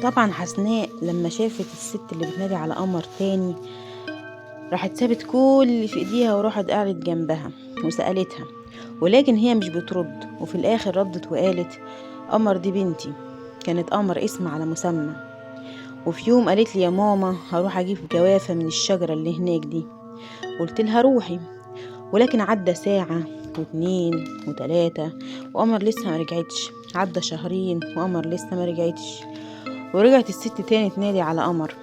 طبعا حسناء لما شافت الست اللي بتنادي على قمر تاني راحت سابت كل اللي في ايديها وراحت قعدت جنبها وسألتها، ولكن هي مش بترد. وفي الاخر ردت وقالت: قمر دي بنتي، كانت قمر اسم على مسمى. وفي يوم قالت لي: يا ماما هروح اجيب جوافة من الشجرة اللي هناك دي. قلت لها: روحي. ولكن عدى ساعة واتنين وتلاتة وقمر لسه ما رجعتش. عدى شهرين وقمر لسه ما رجعتش. ورجعت الست تاني تنادي على قمر.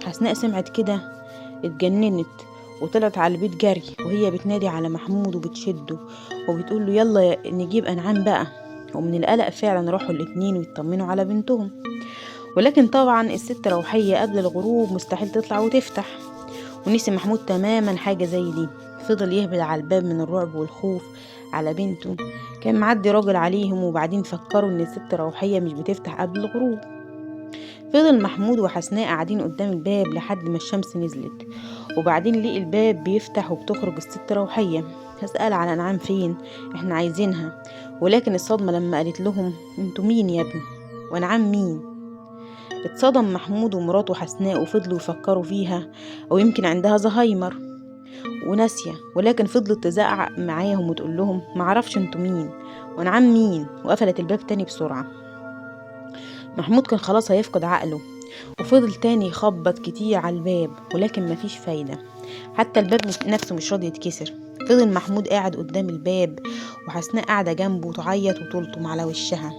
حسناء سمعت كده اتجننت وطلعت على البيت جري، وهي بتنادي على محمود وبتشده وبتقول له: يلا نجيب أنعام بقى. ومن القلق فعلا راحوا الاتنين ويطمنوا على بنتهم. ولكن طبعا الست روحية قبل الغروب مستحيل تطلع وتفتح، ونسي محمود تماما حاجة زي دي. فضل يهبد على الباب من الرعب والخوف على بنته. كان معدي راجل عليهم، وبعدين فكروا ان الست روحية مش بتفتح قبل الغروب. فضل محمود وحسناء قاعدين قدام الباب لحد ما الشمس نزلت، وبعدين لقي الباب بيفتح وبتخرج الست روحية. هسأل على أنعام فين، احنا عايزينها. ولكن الصدمة لما قالت لهم: انتوا مين يا ابني؟ وأنعام مين؟ اتصدم محمود ومراته حسناء وفضلوا يفكروا فيها، أو يمكن عندها زهايمر وناسية. ولكن فضلت تزعق معاهم وتقول لهم: معرفش انتوا مين وأنعام مين. وقفلت الباب تاني بسرعة. محمود كان خلاص هيفقد عقله، وفضل تاني يخبط كتير على الباب، ولكن مفيش فايدة. حتى الباب نفسه مش راضي يتكسر. فضل محمود قاعد قدام الباب، وحسناء قاعدة جنبه تعيط وتلطم على وشها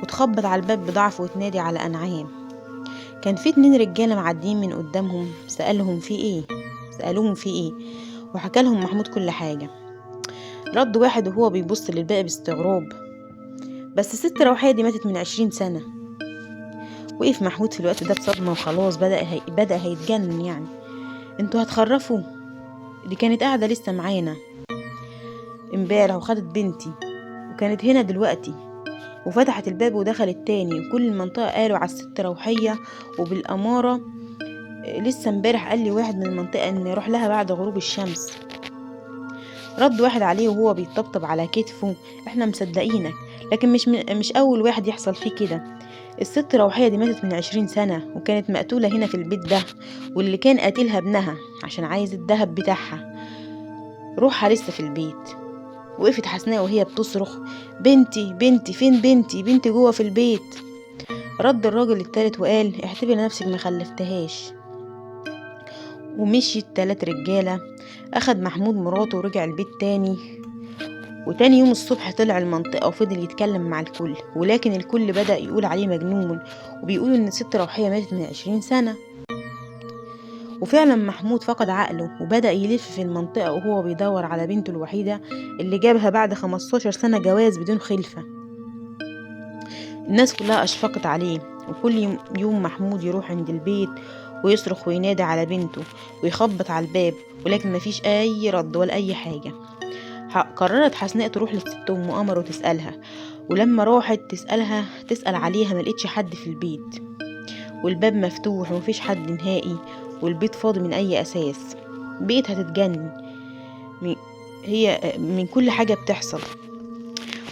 وتخبط على الباب بضعف وتنادي على أنعام. كان في 2 رجالة معديين من قدامهم. سألوهم في ايه، وحكى لهم محمود كل حاجة. رد واحد وهو بيبص للباقي باستغراب: بس الست روحية دي ماتت من 20 سنة. وقف محمود في الوقت ده بصدمة وخلاص بدأ هيتجنن. يعني انتوا هتخرفوا؟ دي كانت قاعدة لسه معانا امبارح وخدت بنتي، وكانت هنا دلوقتي. وفتحت الباب ودخلت تاني، وكل المنطقة قالوا على الست روحية. وبالأمارة لسه امبارح قال لي واحد من المنطقة ان يروح لها بعد غروب الشمس. رد واحد عليه وهو بيطبطب على كتفه: احنا مصدقينك، لكن مش اول واحد يحصل فيه كده. الست روحية دي ماتت من 20 سنة، وكانت مقتولة هنا في البيت ده، واللي كان قاتلها ابنها عشان عايز الذهب بتاعها. روحها لسه في البيت. وقفت حسناء وهي بتصرخ: بنتي بنتي فين بنتي؟ بنتي جوه في البيت. رد الراجل التالت وقال: اعتبري نفسك ما خلفتهاش. ومشي ال3 رجالة. أخد محمود مراته ورجع البيت تاني. وتاني يوم الصبح طلع المنطقة وفضل يتكلم مع الكل، ولكن الكل بدأ يقول عليه مجنون، وبيقولوا إن الست روحية ماتت من 20 سنة. وفعلا محمود فقد عقله وبدأ يلف في المنطقة وهو بيدور على بنته الوحيدة اللي جابها بعد 15 سنة جواز بدون خلفة. الناس كلها أشفقت عليه، وكل يوم محمود يروح عند البيت ويصرخ وينادي على بنته ويخبط على الباب، ولكن مفيش أي رد ولا أي حاجة. قررت حسناء تروح للست أم قمر وتسألها. ولما راحت تسأل عليها ملقتش حد في البيت، والباب مفتوح ومفيش حد نهائي، والبيت فاضي من أي أساس. بقيت هتتجنن هي من كل حاجة بتحصل.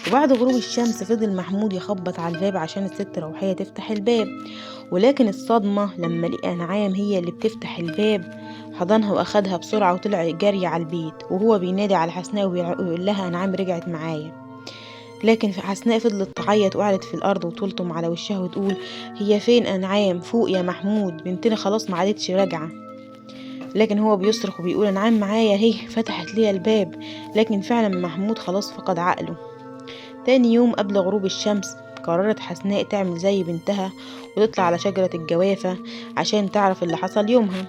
وبعد غروب الشمس فضل محمود يخبط على الباب عشان الست روحية تفتح الباب، ولكن الصدمة لما لقى أنعام هي اللي بتفتح الباب. حضنها وأخدها بسرعة وطلع جري على البيت، وهو بينادي على حسناء ويقول لها: أنعام رجعت معايا. لكن حسناء فضلت تعيط وقعدت في الأرض وتلطم على وشها وتقول: هي فين أنعام؟ فوق يا محمود، بنتنا خلاص ما عادتش راجعة. لكن هو بيصرخ وبيقول: أنعام معايا هي، فتحت لي الباب. لكن فعلا محمود خلاص فقد عقله. تاني يوم قبل غروب الشمس قررت حسناء تعمل زي بنتها وتطلع على شجرة الجوافة عشان تعرف اللي حصل يومها.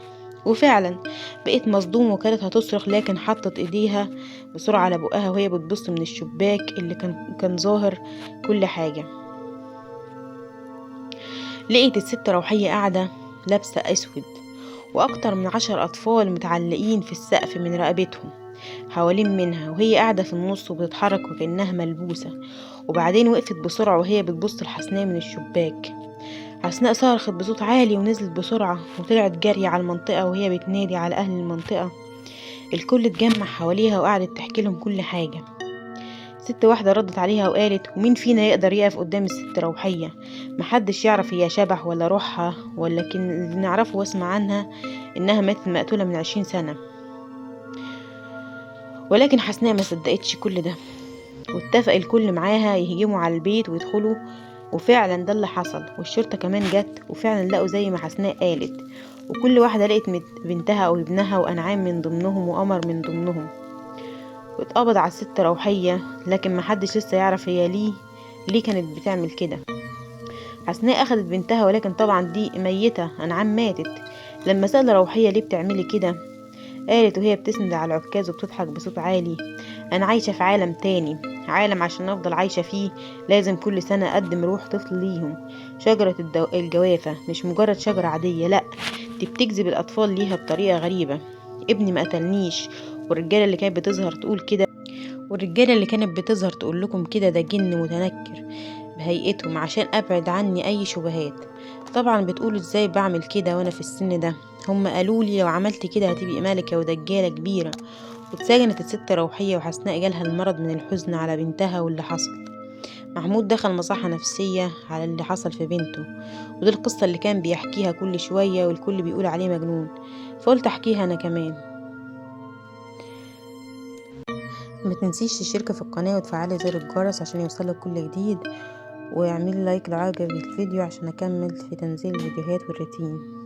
وفعلا بقيت مصدوم وكانت هتصرخ، لكن حطت ايديها بسرعة على بقها وهي بتبص من الشباك اللي كان ظاهر كل حاجة. لقيت الست روحية قاعدة لابسة اسود، واكتر من 10 اطفال متعلقين في السقف من رقبتهم حوالين منها، وهي قاعدة في النص وبتتحرك وكأنها ملبوسة. وبعدين وقفت بسرعة وهي بتبص لحسناء من الشباك. حسناء صرخت بصوت عالي ونزلت بسرعة وطلعت جري على المنطقة وهي بتنادي على أهل المنطقة. الكل اتجمع حواليها وقعدت تحكي لهم كل حاجة. ست واحدة ردت عليها وقالت: ومين فينا يقدر يقف قدام الست روحية؟ محدش يعرف هي شبح ولا روحها، ولكن اللي نعرفه واسمع عنها إنها ماتت مقتولة من 20 سنة. ولكن حسناء ما صدقتش كل ده، واتفق الكل معاها يهجموا على البيت ويدخلوا، وفعلا ده اللي حصل. والشرطة كمان جت وفعلا لقوا زي ما حسناء قالت، وكل واحدة لقت بنتها أو ابنها، وأنعام من ضمنهم وقمر من ضمنهم. واتقبض على الست روحية، لكن محدش لسه يعرف هي ليه كانت بتعمل كده. حسناء أخدت بنتها، ولكن طبعا دي ميتة، أنعام ماتت. لما سأل روحية: ليه بتعملي كده؟ قالت وهي بتسند على العكاز وبتضحك بصوت عالي: أنا عايشة في عالم تاني، عالم عشان أفضل عايشة فيه لازم كل سنة أقدم روح طفل ليهم. شجرة الجوافة مش مجرد شجرة عادية، لأ، دي بتجذب الأطفال ليها بطريقة غريبة. ابني ما قتلنيش، والرجالة اللي كانت بتظهر تقول لكم كده ده جن متنكر بهيئتهم عشان أبعد عني أي شبهات. طبعا بتقولوا ازاي بعمل كده وانا في السن ده؟ هم قالوا لي لو عملت كده هتبقي ملكة ودجالة كبيرة. واتسجنت الست روحية، وحسناء جالها المرض من الحزن على بنتها واللي حصل. محمود دخل مصحة نفسية على اللي حصل في بنته، ودي القصة اللي كان بيحكيها كل شوية والكل بيقول عليه مجنون، فقلت احكيها انا كمان. ما تنسيش تشتركي في القناة وتفعلي زر الجرس عشان يوصلك كل جديد، واعملي لايك لو عجبك الفيديو عشان اكمل في تنزيل الفيديوهات والروتين.